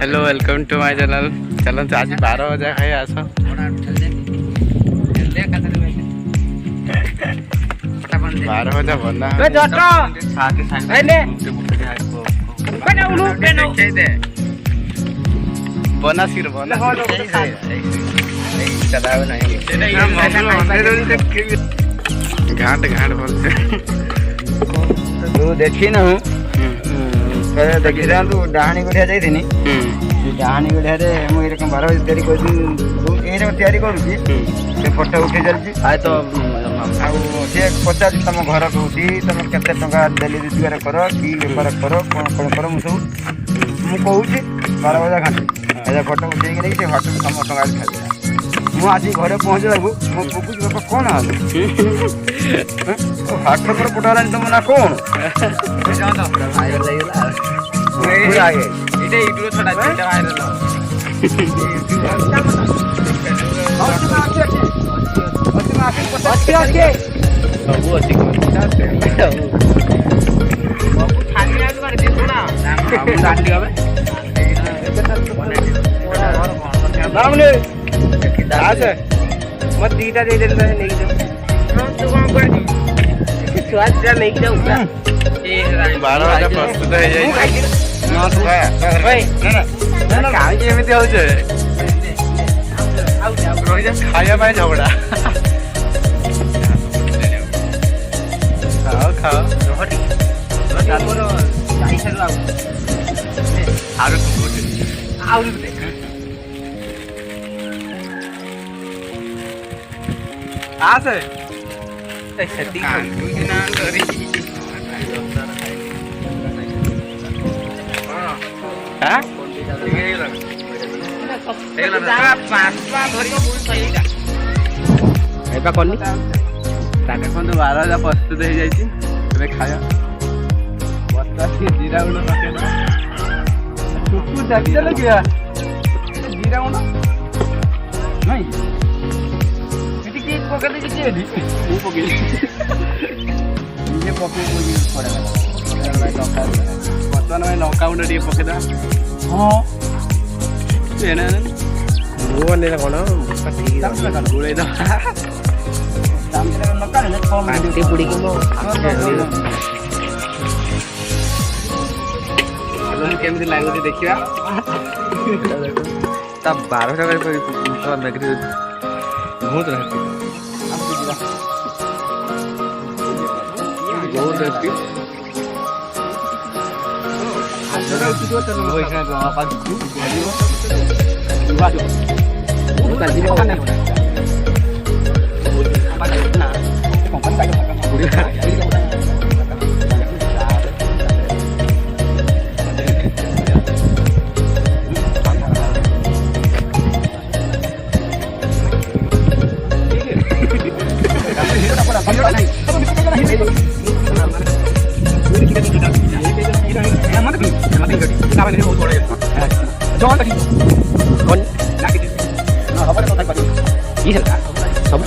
Hello welcome to my channel. चलो तो आज 12 बजे खाई आस 12 बजे बना बना सिर बना घाट घाट बोलते तू देखी न देखी तू डाहाणी गुड़िया जाइनी डाहाणी गुड़िया मुझे बार बजे तैयारी तैयारी करुच्ची फोटो उठे चलती तो सी पचार तुम घर कौटी तुम केते टका डेली रोजगार कर कि बेपार कर कौन कौन कर मुझे मुझे 12 बजे घंटे फोटो उठे होटेल समस्त खाई मुझे आज घरे पहुँचला मो बुकुच बापा कौन हाटकर पटाला तुम ना कौन मत दीटा दे दे नहीं तू कौन कर दी छुआ नहीं जाऊ 12 बजे प्रस्तुत हो जाए केमी हो खाया झगड़ा खाओ खाओ आसे सेटिंग देखो 12 बजे प्रस्तुत हो जाए खाया जीरा गुण लगे जीरा गुण नहीं बर्तमान लंका गुंड टे पकईद हाँ गोल केमी लगे देखा 12 बहुत रहती बहुत रहती सब